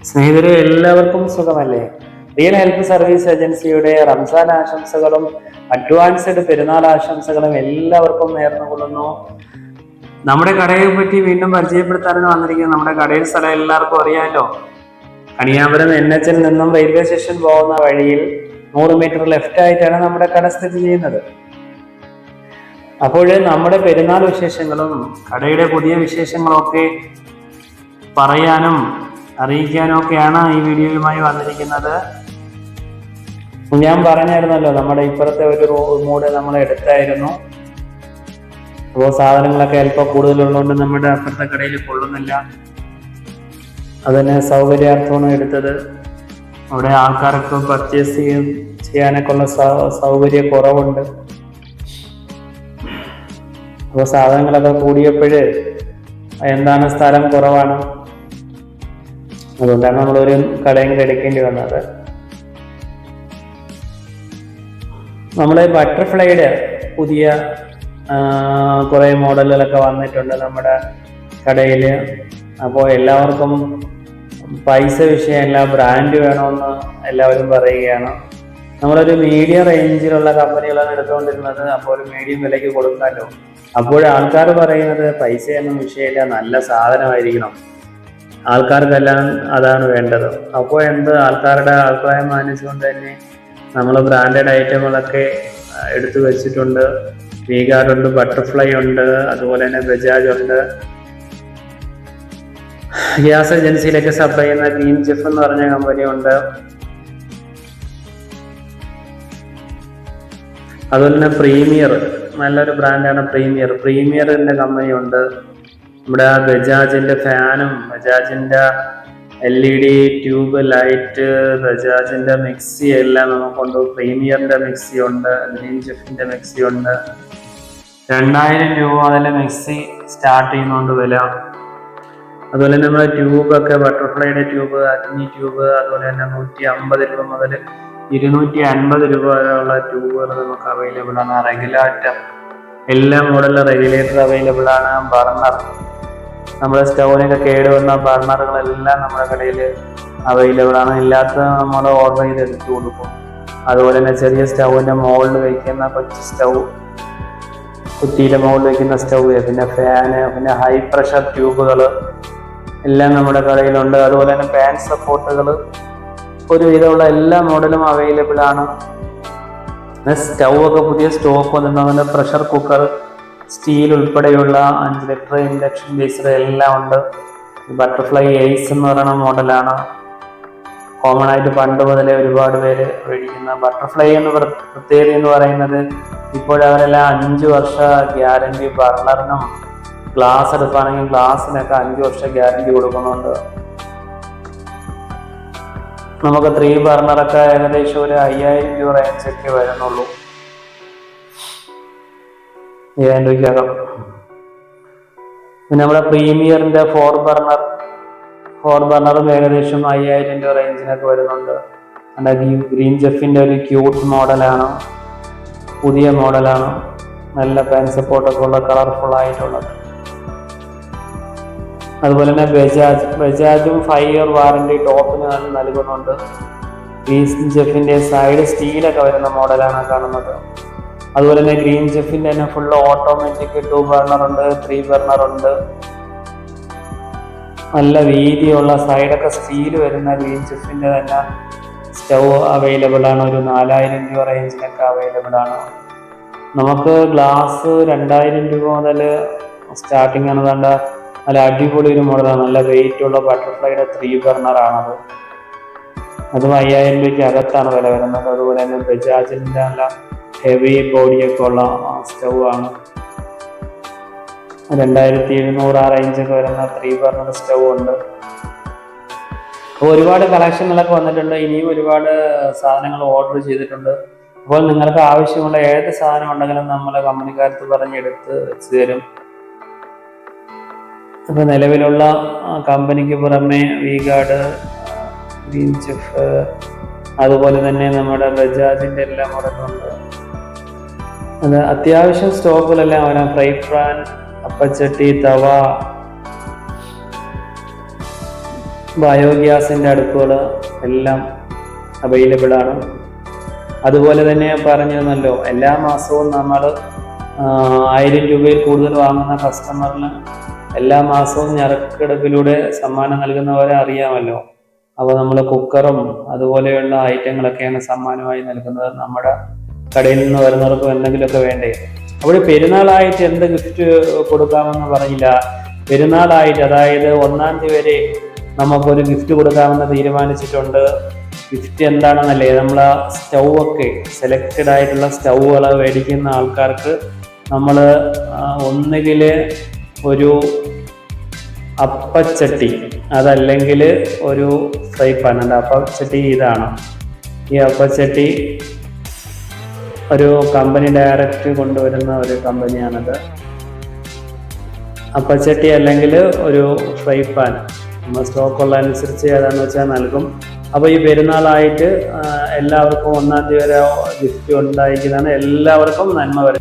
സ്നേഹിതരെ, എല്ലാവർക്കും സുഖമല്ലേ? റിയൽ ഹെൽത്ത് സർവീസ് ഏജൻസിയുടെ റംസാൻ ആശംസകളും അഡ്വാൻസ്ഡ് പെരുന്നാൾ ആശംസകളും എല്ലാവർക്കും നേർന്നുകൊള്ളുന്നു. നമ്മുടെ കടയെ പറ്റി വീണ്ടും പരിചയപ്പെടുത്താനാണ് വന്നിരിക്കുന്നത്. നമ്മുടെ കടയിൽ സ്ഥലം എല്ലാവർക്കും അറിയാമല്ലോ. കണിയാപുരം NH നിന്നും റെയിൽവേ സ്റ്റേഷൻ പോകുന്ന വഴിയിൽ 100 മീറ്റർ ലെഫ്റ്റ് ആയിട്ടാണ് നമ്മുടെ കട സ്ഥിതി ചെയ്യുന്നത്. അപ്പോൾ നമ്മുടെ പെരുന്നാൾ വിശേഷങ്ങളും കടയുടെ പുതിയ വിശേഷങ്ങളും ഒക്കെ പറയാനും അറിയിക്കാനും ഒക്കെയാണ് ഈ വീഡിയോയുമായി വന്നിരിക്കുന്നത്. ഞാൻ പറഞ്ഞായിരുന്നല്ലോ, നമ്മുടെ ഇപ്പുറത്തെ ഒരു റൂമൂടെ നമ്മൾ എടുത്തായിരുന്നു. അപ്പോൾ സാധനങ്ങളൊക്കെ അല്പം കൂടുതലുള്ളതുകൊണ്ട് നമ്മുടെ അപ്പുറത്തെ കടയിൽ കൊള്ളുന്നില്ല. അതിന് സൗകര്യാർത്ഥമാണ് എടുത്തത്. അവിടെ ആൾക്കാർക്ക് പർച്ചേസ് ചെയ്യാനൊക്കെ ഉള്ള സൗകര്യ കുറവുണ്ട്. അപ്പോൾ സാധനങ്ങളൊക്കെ കൂടിയപ്പോഴ് എന്താണ് സ്ഥലം കുറവാണ്. അതുകൊണ്ടാണ് നമ്മളൊരു കടയും കൂടെ എടുക്കേണ്ടി വന്നത്. നമ്മളെ ബട്ടർഫ്ലൈയുടെ പുതിയ കുറേ മോഡലുകളൊക്കെ വന്നിട്ടുണ്ട് നമ്മുടെ കടയിൽ. അപ്പോൾ എല്ലാവർക്കും പൈസ വിഷയമല്ല, ബ്രാൻഡ് വേണമെന്ന് എല്ലാവരും പറയുകയാണ്. നമ്മളൊരു മീഡിയം റേഞ്ചിലുള്ള കമ്പനികളാണ് എടുത്തുകൊണ്ടിരുന്നത്. അപ്പോൾ ഒരു മീഡിയം വിലയ്ക്ക് കൊടുക്കാമല്ലോ. അപ്പോൾ ആൾക്കാർ പറയുന്നത് പൈസയൊന്നും വിഷയമില്ല, നല്ല സാധനമായിരിക്കണം, ആൾക്കാർക്കെല്ലാം അതാണ് വേണ്ടത്. അപ്പോൾ ആൾക്കാരുടെ അഭിപ്രായം മാനിച്ചുകൊണ്ട് തന്നെ നമ്മൾ ബ്രാൻഡഡ് ഐറ്റങ്ങളൊക്കെ എടുത്തു വെച്ചിട്ടുണ്ട്. V-Guard ഉണ്ട്, ബട്ടർഫ്ലൈ ഉണ്ട്, അതുപോലെ തന്നെ ബജാജ് ഉണ്ട്. ഗ്യാസ് ഏജൻസിയിലൊക്കെ സപ്ലൈ ചെയ്യുന്ന ഗ്രീൻ ചെഫ് എന്ന് പറഞ്ഞ കമ്പനി ഉണ്ട്. അതുപോലെ തന്നെ പ്രീമിയർ, നല്ലൊരു ബ്രാൻഡാണ് പ്രീമിയറിന്റെ കമ്പനി ഉണ്ട്. നമ്മുടെ ബജാജിന്റെ ഫാനും, ബജാജിന്റെ LED ട്യൂബ് ലൈറ്റ്, ബജാജിന്റെ മിക്സി എല്ലാം നമുക്കുണ്ട്. പ്രീമിയറിന്റെ മിക്സി ഉണ്ട്, ഗ്രീൻ ചെഫിന്റെ മിക്സി ഉണ്ട്. 2000 രൂപ മുതൽ മിക്സി സ്റ്റാർട്ട് ചെയ്യുന്നുണ്ട് വില. അതുപോലെ തന്നെ നമ്മുടെ ട്യൂബൊക്കെ ബട്ടർഫ്ലൈയുടെ ട്യൂബ്, അഗ്നി ട്യൂബ്, അതുപോലെ തന്നെ 150 രൂപ മുതൽ 250 രൂപ വരെയുള്ള ട്യൂബുകൾ നമുക്ക് അവൈലബിൾ ആണ്. റെഗുലേറ്റർ, എല്ലാ മോഡലിലും റെഗുലേറ്റർ അവൈലബിൾ ആണ്. ബർണർ, നമ്മുടെ സ്റ്റൗവിനൊക്കെ കേടുവന്ന ബർണറുകളെല്ലാം നമ്മുടെ കടയിൽ അവൈലബിൾ ആണ്. ഇല്ലാത്ത നമ്മൾ ഓർഡർ ചെയ്ത് എടുത്തു കൊടുക്കും. അതുപോലെ തന്നെ ചെറിയ സ്റ്റൗവിൻ്റെ മുകളിൽ വയ്ക്കുന്ന കൊച്ചു സ്റ്റൗ, കുറ്റിയിലെ മുകളിൽ വയ്ക്കുന്ന സ്റ്റൗ, പിന്നെ ഫാന്, പിന്നെ ഹൈ പ്രഷർ ട്യൂബുകൾ എല്ലാം നമ്മുടെ കടയിലുണ്ട്. അതുപോലെ തന്നെ പാൻ സപ്പോർട്ടുകൾ, ഒരുവിധമുള്ള എല്ലാ മോഡലും അവൈലബിൾ ആണ്. സ്റ്റൗ ഒക്കെ പുതിയ സ്റ്റോക്ക് വന്നിട്ടുണ്ട്. പ്രഷർ കുക്കർ, സ്റ്റീൽ ഉൾപ്പെടെയുള്ള 5 ലിറ്റർ ഇൻഡക്ഷൻ ബേസ്ഡ് എല്ലാം ഉണ്ട്. ബട്ടർഫ്ലൈ എയ്സ് എന്ന് പറയുന്ന മോഡലാണ്. കോമൺ ആയിട്ട് പണ്ട് മുതലേ ഒരുപാട് പേര് മേടിക്കുന്ന ബട്ടർഫ്ലൈ എന്ന് പ്രത്യേകത എന്ന് പറയുന്നത്, ഇപ്പോഴവരെല്ലാം 5 വർഷ ഗ്യാരണ്ടി, ബർണറിനും ഗ്ലാസ് എടുക്കുകയാണെങ്കിൽ ഗ്ലാസിനൊക്കെ 5 വർഷ ഗ്യാരണ്ടി കൊടുക്കുന്നുണ്ട്. നമുക്ക് 3 ബർണറൊക്കെ ഏകദേശം ഒരു 5000 രൂപ റേഞ്ചൊക്കെ വരുന്നുള്ളൂ, 7000 രൂപയ്ക്കകം. പിന്നെ നമ്മുടെ പ്രീമിയറിന്റെ 4 ബർണറും ഏകദേശം 5000 രൂപ റേഞ്ചിനൊക്കെ വരുന്നുണ്ട്. ഗ്രീൻ ചെഫിന്റെ ഒരു ക്യൂട്ട് മോഡലാണ്, പുതിയ മോഡലാണ്. നല്ല പാൻ സപ്പോർട്ടൊക്കെ ഉള്ള, കളർഫുൾ ആയിട്ടുള്ളത്. അതുപോലെ തന്നെ ബജാജും 5 ഇയർ വാറണ്ടി ടോപ്പിന് നൽകുന്നുണ്ട്. ഗ്രീൻ ചെഫിന്റെ സൈഡ് സ്റ്റീലൊക്കെ വരുന്ന മോഡലാണ് കാണുന്നത്. അതുപോലെ തന്നെ ഗ്രീൻ ചെഫിന്റെ തന്നെ ഫുള്ള് ഓട്ടോമാറ്റിക് 2 ബർണർ ഉണ്ട്, 3 ബർണർ ഉണ്ട്. നല്ല വീതിയുള്ള സൈഡൊക്കെ സ്റ്റീൽ വരുന്ന ഗ്രീൻ ചെഫിന്റെ തന്നെ സ്റ്റൗ അവൈലബിൾ ആണ്. ഒരു 4000 രൂപ റേഞ്ചിനൊക്കെ അവൈലബിൾ ആണ്. നമുക്ക് ഗ്ലാസ് 2000 രൂപ മുതൽ സ്റ്റാർട്ടിങ് ആണ്. വേണ്ട നല്ല അടിപൊളി ഒരു മോഡലാണ്, നല്ല വെയിറ്റ് ഉള്ള ബട്ടർഫ്ലൈയുടെ 3 ബർണർ ആണത്. അതും 5000 രൂപയ്ക്ക് അകത്താണ് വില വരുന്നത്. അതുപോലെ തന്നെ ബജാജിന്റെ നല്ല ഹെവി ബോഡിയൊക്കെ ഉള്ള സ്റ്റൗ ആണ്. 2700 ആ റേഞ്ചൊക്കെ വരുന്ന 3 ബർണർ സ്റ്റൗ ഉണ്ട്. അപ്പോൾ ഒരുപാട് കളക്ഷനുകളൊക്കെ വന്നിട്ടുണ്ട്. ഇനിയും ഒരുപാട് സാധനങ്ങൾ ഓർഡർ ചെയ്തിട്ടുണ്ട്. അപ്പോൾ നിങ്ങൾക്ക് ആവശ്യമുള്ള ഏത് സാധനം ഉണ്ടെങ്കിലും നമ്മളെ കമ്പനിക്കാരത്ത് പറഞ്ഞെടുത്ത് വെച്ച് തരും. അപ്പോൾ നിലവിലുള്ള കമ്പനിക്ക് പുറമെ V-Guard, ഗ്രീൻ ചെഫ്, അതുപോലെ തന്നെ നമ്മുടെ ബജാജിന്റെ എല്ലാം മോഡലുണ്ട്. അത് അത്യാവശ്യം സ്റ്റോക്കുകളെല്ലാം വരാം. ഫ്രൈ പാൻ, അപ്പച്ചട്ടി, തവ, ബയോഗ്യാസിൻ്റെ അടുപ്പുകൾ എല്ലാം അവൈലബിൾ ആണ്. അതുപോലെ തന്നെ പറഞ്ഞിരുന്നല്ലോ, എല്ലാ മാസവും നമ്മൾ 1000 രൂപയിൽ കൂടുതൽ വാങ്ങുന്ന കസ്റ്റമറിന് എല്ലാ മാസവും ഞറുക്കെടുപ്പിലൂടെ സമ്മാനം നൽകുന്നവരെ അറിയാമല്ലോ. അപ്പോൾ നമ്മൾ കുക്കറും അതുപോലെയുള്ള ഐറ്റങ്ങളൊക്കെയാണ് സമ്മാനമായി നൽകുന്നത്. നമ്മുടെ കടയിൽ നിന്ന് വരുന്നവർക്കും എന്തെങ്കിലുമൊക്കെ വേണ്ടേ. അവിടെ പെരുന്നാളായിട്ട് എന്ത് ഗിഫ്റ്റ് കൊടുക്കാമെന്ന് പറഞ്ഞില്ല. പെരുന്നാളായിട്ട്, അതായത് 1-ാം തീയതി വരെ നമുക്കൊരു ഗിഫ്റ്റ് കൊടുക്കാമെന്ന് തീരുമാനിച്ചിട്ടുണ്ട്. ഗിഫ്റ്റ് എന്താണെന്നല്ലേ, നമ്മൾ സ്റ്റൗവൊക്കെ സെലക്റ്റഡ് ആയിട്ടുള്ള സ്റ്റൗകൾ മേടിക്കുന്ന ആൾക്കാർക്ക് നമ്മൾ ഒന്നുകിൽ ഒരു അപ്പച്ചട്ടി, അതല്ലെങ്കിൽ ഒരു ഫ്രൈ പാൻ. അപ്പച്ചട്ടി ഇതാണ്. ഈ അപ്പച്ചട്ടി ഒരു കമ്പനി ഡയറക്റ്റ് കൊണ്ടുവരുന്ന ഒരു കമ്പനിയാണത്. അപ്പച്ചട്ടി അല്ലെങ്കിൽ ഒരു ഫ്രൈ പാൻ നമ്മൾ സ്റ്റോക്കുള്ള അനുസരിച്ച് ഏതാണെന്ന് വെച്ചാൽ നൽകും. അപ്പോൾ ഈ പെരുന്നാളായിട്ട് എല്ലാവർക്കും 1-ാം തീയതി വരെ ഗിഫ്റ്റ് ഉണ്ടായിരിക്കുന്നതാണ്. എല്ലാവർക്കും നന്മ വരും.